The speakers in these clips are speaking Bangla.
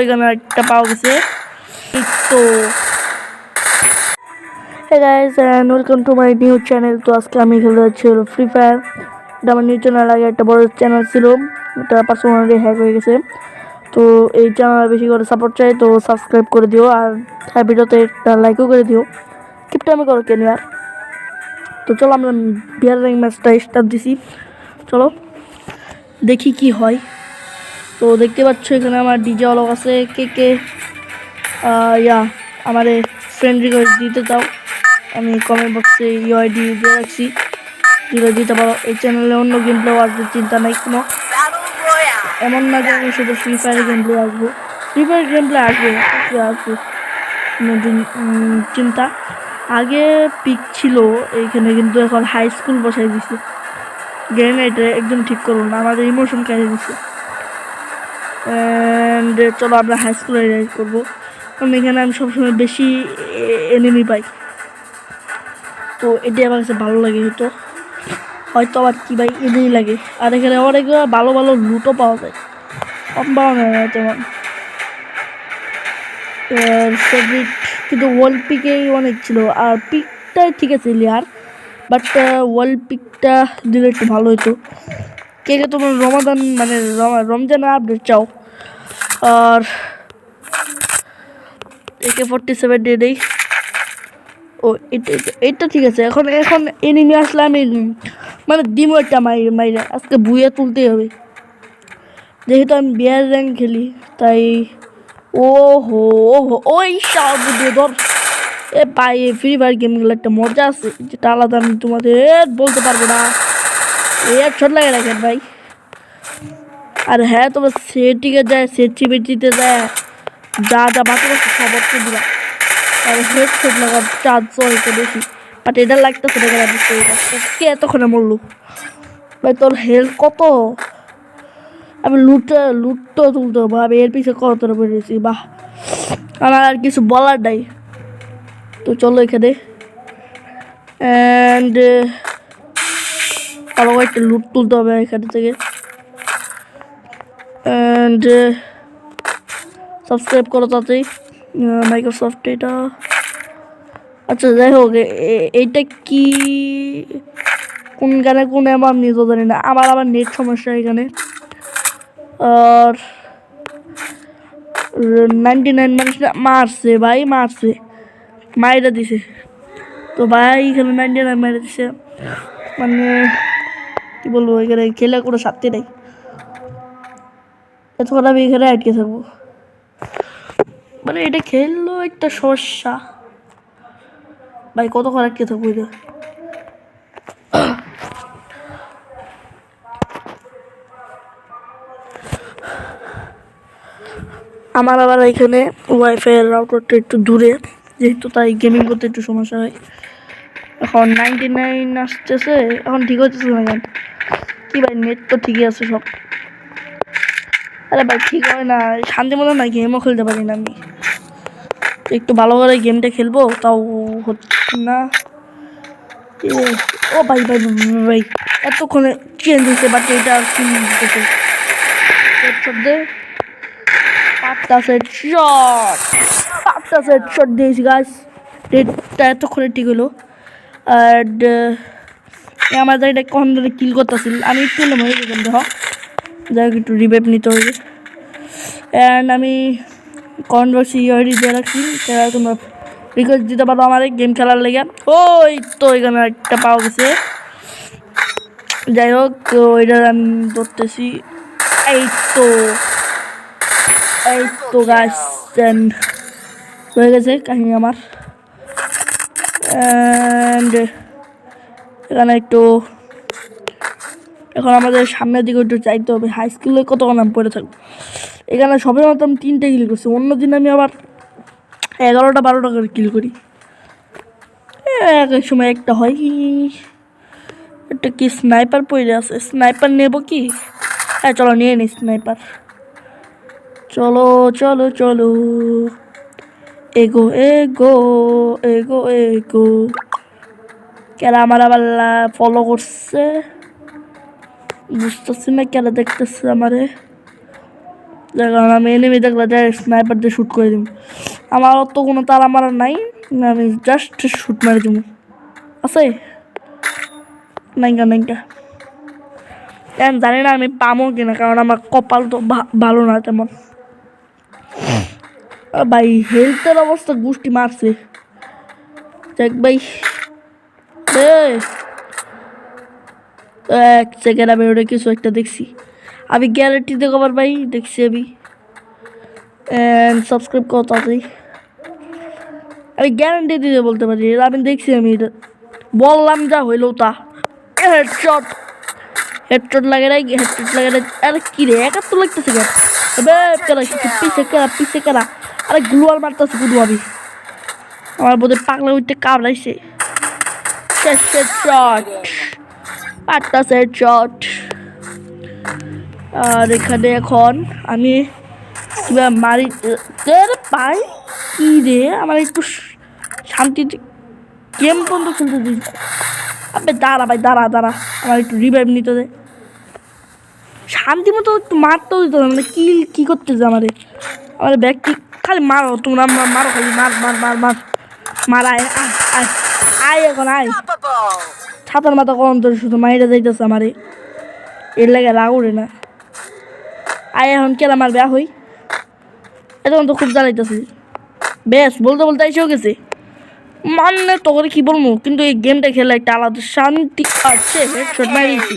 এখানে একটা পাওয়া গেছে। তো hey guys and welcome to my new channel. তো আজকে আমি খেলে যাচ্ছি হলো ফ্রি ফায়ার। এটা আমার নিউ চ্যানেল, আগে একটা বড় চ্যানেল ছিল, এটা পার্সোনালি হ্যাক হয়ে গেছে। তো এই চ্যানেল বেশি করে সাপোর্ট চাই, তো সাবস্ক্রাইব করে দিও আর ভিডিওতে একটা লাইকও করে দিও। কিপটা আমি করো কেন আর। তো চলো আমরা বিয়ার র্যাঙ্ক ম্যাচটা স্টার্ট দিছি, চলো দেখি কি হয়। তো দেখতে পাচ্ছ এখানে আমার ডিজে অলক আছে। কে কে আমার ফ্রেন্ড রিকোয়েস্ট দিতে চাও, আমি কমেন্ট বক্সে ইউআইডি দিয়ে রাখছি, দিলে দিতে পারো। এই চ্যানেলে অন্য গেম প্লেও আসবে, চিন্তা নাই কোনো। এমন না যে আমি শুধু ফ্রি ফায়ারের গেম প্লে আসবো, ফ্রি ফায়ার গেম প্লে আসবে আসবে চিন্তা। আগে পিক ছিল এইখানে, কিন্তু এখন হাই স্কুল বসাই দিছে। গেম এটা একদম ঠিক করুন না, আমাদের ইমোশন কেড়ে দিচ্ছে। অ্যান্ড চলো আমরা হাই স্কুলে রাইড করবো, কারণ এখানে আমি সবসময় বেশি এনিমি পাই। তো এটাই আমার কাছে ভালো লাগে, হয়তো আবার কি ভাই এদিনই লাগে। আর এখানে অনেক ভালো ভালো লুটও পাওয়া যায়, কম পাওয়া যায় না তেমন। ফেভারিট কিন্তু ওয়ার্ল্ড পিকেই অনেক ছিল, আর পিকটাই ঠিক আছে লিয়ার, বাট ওয়ার্ল্ড পিকটা দিলে একটু ভালো হতো। কে কে তোমার রমাদান মানে রমজানের আপডেট চাও? আর AK-47 দিয়ে দেই। ও এটা ঠিক আছে। এখন এনিমি আসলে আমি মানে দিমো একটা মাইরে আজকে বুয়ে তুলতেই হবে, যেহেতু আমি বিয়ার র্যাঙ্ক খেলি তাই। ও হো ওই সব দিয়ে ধর। এ ভাই ফ্রি ফায়ার গেমগুলো একটা মজা আছে, যেটা আলাদা আমি তোমাদের বলতে পারবো না। ছোট লাগে রাখেন ভাই। আর হ্যাঁ, তোমার সেটিকে যায়, সেটি বেটিতে যায়, যা যা বাকি সব অর্থ দিবা, আর হেডশট লাগার চান্স হয়তো বেশি। বাট এটা লাগতেছে কে এতক্ষণে মরলো ভাই? তোর হেলথ কত? আমি লুটটা তুলতে হবো, আমি এর পিছিয়ে কত বেরিয়েছি। বাহ, আমার আর কিছু বলার নাই। তো চলো এখানে অ্যান্ড আরও একটা লুট তুলতে হবে এখান থেকে। অ্যান্ড সাবস্ক্রাইব করো তাড়াতাড়ি মাইক্রোসফট। এটা আচ্ছা যাই হোক, এইটা কি কোন গানে কোন আমার নিজেও জানি না। আবার নেট সমস্যা এখানে। আর 99 মানুষ মারছে ভাই, মাইরা দিছে। তো ভাই এখানে 99 মাইরা দিছে, মানে কি বলবো, এখানে খেলে কোনো শান্তি নেই। এতক্ষণ আমি এখানে আটকে থাকবো, মানে এটা খেললো একটা সমস্যা ভাই। কতক্ষণ আটকে থাকবো এটা? আমার আবার এখানে ওয়াইফাই রাউটারটা একটু দূরে, যেহেতু তাই গেমিং করতে একটু সমস্যা হয়। এখন 99 আসতেছে, এখন ঠিক হচ্ছে না কেন? কি ভাই, নেট তো ঠিকই আছে সব। আরে ভাই ঠিক হয় না, শান্তি মতো না গেমও খেলতে পারি না আমি। একটু ভালো করে গেমটা খেলবো তাও হচ্ছে না। ও ভাই ভাই ভাই এতক্ষণে চেঞ্জ হয়েছে, বাট এটা আর কি দিতেছে শব্দে। পাঁচটা সেট শট দিয়েছি গাছ। রেটটা এতক্ষণে ঠিক হলো। আর আমাদের এটা কখন ধরে কিল করতেছিল, আমি একটু মরে যেতাম। দেখো যাই হোক, একটু রিভাইভ নিতে হবে। অ্যান্ড আমি কনভার্সি ইউআইডি দিয়ে রাখছি, তোমরা রিকোয়েস্ট দিতে পারো আমার গেম খেলার লেগে। ওই তো এখানে একটা পাওয়া গেছে। যাই হোক, তো এটা আমি ধরতেছি। এই তো গাছ হয়ে গেছে কাহিনী আমার। অ্যান্ড এখানে একটু এখন আমাদের সামনের দিকে একটু চাইতে হবে। হাই স্কুলে কতক্ষণ আমি পড়ে থাকবো। এখানে সবের মতো আমি 3টে কিল করছি, অন্যদিন আমি আবার 11টা 12টা করে কিল করি। এক সময় একটা হয় কি, একটা কি স্নাইপার পড়ে আছে, স্নাইপার নেব কি? হ্যাঁ চলো নিয়ে নিই স্নাইপার। চলো চলো চলো, এগো এগো এগো এগো। কেন আমার আবার ফলো করছে বুঝতেছি না, কেন দেখতেছে আমারে। কারণ আমি এনিমি দেখলে ডাইরেক্ট স্নাইপার দিয়ে শ্যুট করে দিব। আমার অত কোনো তারা মারার নাই, আমি জাস্ট শ্যুট মারি দিব। আছে নাইকা নাইকা জানি না আমি পামো কিনা, কারণ আমার কপাল তো ভালো না তেমন। ভাই হেলথের অবস্থা গোষ্ঠী মারছে। দেখ ভাই এক সেকেন্ড, আমি ওটা কিছু একটা দেখছি, আমি গ্যারেন্টি দেখো আবার ভাই দেখছি আমি। সাবস্ক্রাইব করো তাড়াতাড়ি, আমি গ্যারেন্টি দিতে বলতে পারি আমি দেখছি। আমি এটা বললাম যা হইলো তা। হেডশট হেডশট লাগে না, হেডশট লাগে না। আরে কি রে একাত্তর লাগতেছে কেন? পিছে কেরা পিছে কেরা, আরে গ্লুয়াল মারতেছে শুধু আমি। আমার বোধহয় পাগলা উঠতে কামড়াইছে। Shot পারতাছে shot. আর এখানে এখন আমি মারি পাই কি রে, আমার একটু শান্তি গেম বন্ধ খেলতে দিই। আপনি দাঁড়া ভাই দাঁড়া দাঁড়া, আমার একটু রিভাইভ নিতে দে। শান্তি মতো একটু মারতেও দিত না, মানে কি করতেছে আমারে। আমার ব্যক্তি খালি মারো তোমরা, মারো খালি মার মার মার মার মার। আয় আয় আয় এখন আয়। ছাতার মাথা কম তো শুধু মাইরা যাইতেছে আমারে, এর লাগে রাগ ওঠে না। আয় এখন কেলা মারবে হই, এখন তো খুব জ্বালাইতেছে। বেশ বলতে বলতে এসেও গেছে মানে তো করে কি বলবো, কিন্তু এই গেমটা খেলে একটা আলাদা শান্তি আছে। হেডশট মারিয়েছি,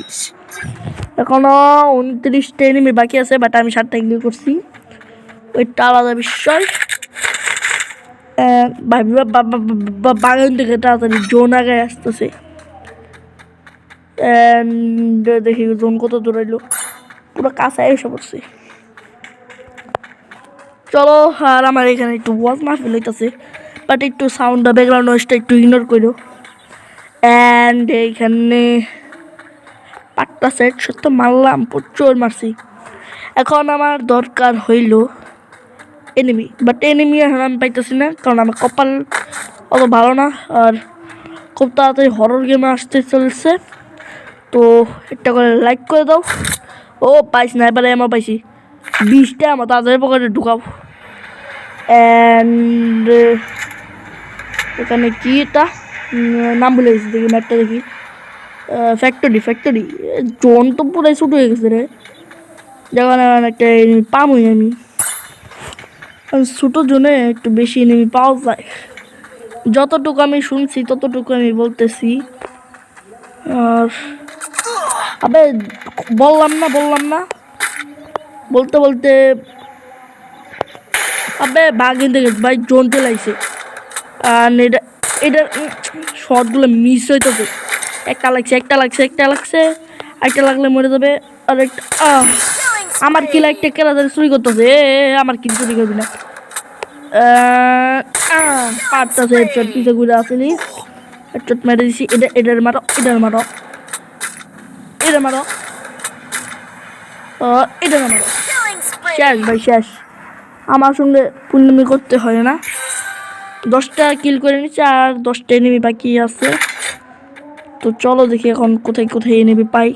এখনো 29টা এনিমি বাকি আছে, বাট আমি 7টা কিল করছি, ওইটা আলাদা বিষয়। বাগান থেকে তাড়াতাড়ি জোন আগে আসতেছে। দেখি জোন কত দূরাইলো, পুরো কাছে এসে পড়ছে। চলো, আর আমার এখানে একটু ওয়াজ মাহফিল হইতেছে, বাট একটু সাউন্ডটা ব্যাকগ্রাউন্ড নয়েজটা একটু ইগনোর করো। অ্যান্ড এইখানে 5টা সেট সত্য মারলাম, প্রচুর মারছি। এখন আমার দরকার হইল এনিমি, বাট এনিমি এখন আমি পাইতেছি না, কারণ আমার কপাল অত ভালো না। আর খুব তাড়াতাড়ি হরর গেমে আসতে চলছে, তো একটা করে লাইক করে দাও। ও পাইছি না, এবারে আমার পাইছি 20টা, আমার তাড়াতাড়ি পকেটে ঢুকাও। অ্যান্ড এখানে কি এটা নাম ভুলে গেছি, দেখি ম্যাপটা দেখি। ফ্যাক্টরি জোন তো পুরাই ছোট হয়ে গেছে রে, যখন একটা এনিমি পামই আমি। ছোটো জোনে একটু বেশি এনিমি পাওয়া যায়, যতটুকু আমি শুনছি ততটুকু আমি বলতেছি। আর আবে বললাম না বলতে বলতে আবে বাঘিন থেকে ভাই জোন চলাইছে। আর এটার শটগুলো মিস হইতেছে, একটা লাগছে একটা লাগলে মরে যাবে। আর একটা আমার কি একটা কেরাদারি চুরি করতেছে, আমার কি চুরি করবি না। পারতেছে হেডশট, পিছে ঘুরে আসেনি, হেডশট মেরে দিছি। এটার মারো এটা মারো এটা মারো শেষ ভাই শেষ। আমার সঙ্গে পূর্ণমি করতে হয় না, 10টা কিল করে নিচ্ছে, আর 10টা এনিমি বাকি আছে। তো চলো দেখি এখন কোথায় কোথায় এনিমি পাই।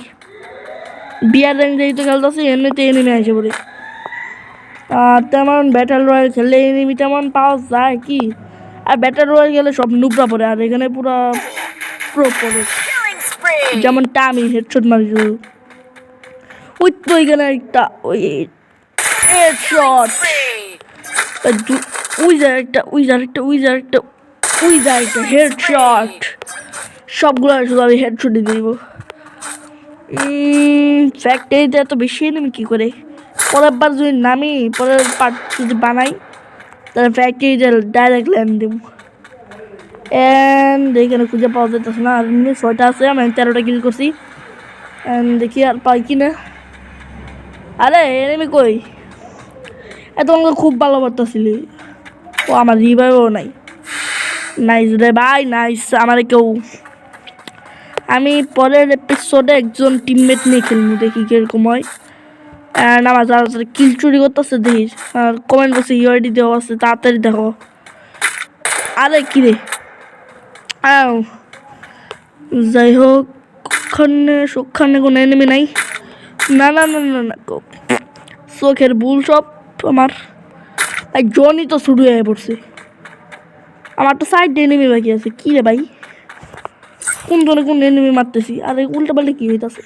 বিয়ার র্যাঙ্ক যেহেতু খেলতেছি এমনিতে এনিমি আসে পড়ে, আর তেমন ব্যাটেল রয়্যাল খেললে এনিমি তেমন পাওয়া যায় কি। আর ব্যাটেল রয়্যাল গেলে সব নুবরা পড়ে, আর এখানে পুরো প্রো পড়ে, যেমন আমি হেডশট মারি। ওই তো এখানে একটা ওই হেডশট, হেডশট, সবগুলো শুধু আমি হেডশটই দিব। ফ্যাক্টরিতে এত বেশি নেমি কী করে, পরের বার যদি নামি পরের পার্ট যদি বানাই তাহলে ফ্যাক্টরিতে ডাইরেক্ট ল্যান্ড দেব। অ্যান্ড এখানে খুঁজে পাওয়া যেতেছে না, আর 6টা আছে, আমি 13টা কিল করছি। অ্যান্ড দেখি আর পাই কি না। আরে এনিমি কই, এত খুব ভালো পারতেছিলি। ও আমার রিভাইভও নাই। নাইস রে ভাই নাইস। আমার কেউ, আমি পরের এপিসোডে একজন টিমমেট নিয়ে খেলবো, দেখি কিরকম হয়। অ্যান্ড আমার যারা যারা কিল চুরি করতেছে দেখি, আর কমেন্ট বক্সে ইউআইডি দেওয়া আছে, তাড়াতাড়ি দেখো। আরে কিরে যাই হোক, ওখানে কোনো এনিমি নাই। না চোখের ভুল সব আমার জনই তো শুরু হয়ে পড়ছে আমার তো সাইড এনিমি বাকি আছে কি রে ভাই কোন জনে কোন এনিমি মারতেছি আরে উল্টা পাল্টা কি হইতাছে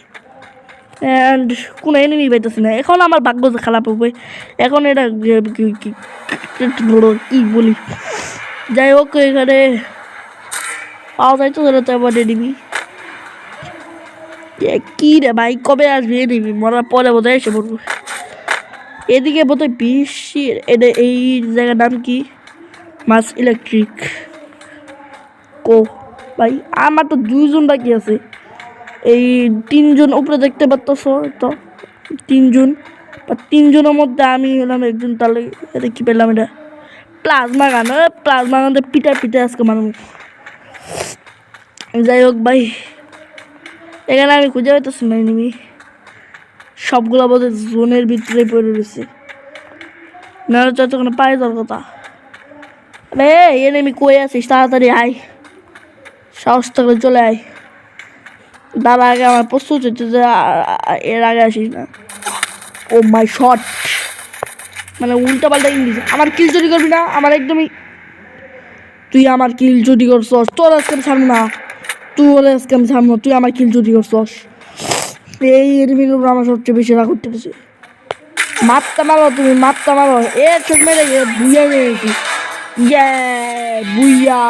অ্যান্ড কোনো এনিমি পাইতেছি না এখন আমার ভাগ্য খারাপ হবে এখন এটা কি বলি যাই হোক এখানে পাওয়া যায় তো আবার এনিমি কি রে ভাই কবে আসবে এনিমি মরার পরে বোধহয় এসে পড়বো এদিকে বোধহয় বেশি এটা এই জায়গার নাম কি মাস ইলেকট্রিক কো ভাই আমার তো 2 জন বাকি আছে এই 3 জন উপরে দেখতে পাচ্ছ তো 3 জন বা 3 জনের মধ্যে আমি হলাম একজন তাহলে এটা কি পেলাম এটা প্লাজমা গান পিটা পিটা আজকে মানুষ যাই হোক ভাই এখানে আমি খুঁজে পাইতেছি না এনিমি সবগুলো বোধ জোনের ভিতরে পড়ে রয়েছে না যতক্ষণ পায়ে যাওয়ার কথা রে এনিমি কই আছিস তাড়াতাড়ি আয় সাহস থাকলে চলে আয় তার আগে আমার প্রস্তুত হচ্ছে যে এর আগে আসিস না ও মাই শট মানে উল্টা পাল্টা ইংলিশ আমার কিল চুরি করবি না আমার একদমই তুই আমার কিল চুরি করছস তোর আজকে আমি ছাড়বো না তোর আজকে আমি ছাড়বো তুই আমার কিল চুরি করছস এই এনিমির উপর আমার সবচেয়ে বেশি রাগ উঠতেছে মারতে মারো তুমি মারতে মারো এ চোখ মেরে বুইয়া নিয়ে গেছি ইয়ে বুইয়া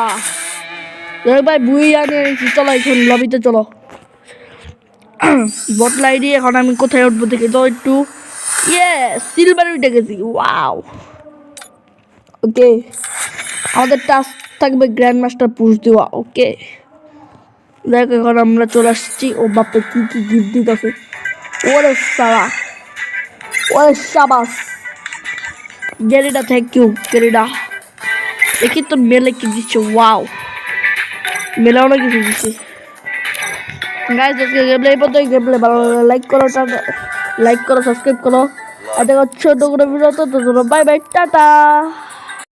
ভাই বুইয়া নিয়ে গেছি চলো এখন লবিতে চলো বটলা আইডি এখন আমি কোথায় উঠবো দেখে তো একটু ইয়ে সিলভার উঠে গেছি ওয়াও ওকে আমাদের টাস্ক থাকবে গ্র্যান্ড মাস্টার পুশ দেওয়া ওকে দেখ এখন আমরা চলে আসছি ও বাপে কি কি গিফট দিতেছে ওরে সারা ওরে সাবাস গেরিডা থ্যাংক ইউ গেরিডা দেখি তোর মেলে কি দিচ্ছে ওয়াও মেলে অনেক কিছু দিচ্ছে গাইস আজকে গেমপ্লে এই পর্যন্তই গেমপ্লে ভালো লাগলে লাইক করো সাবস্ক্রাইব করো আর দেখো ছোট করে ভিডিও তো বাই বাই টাটা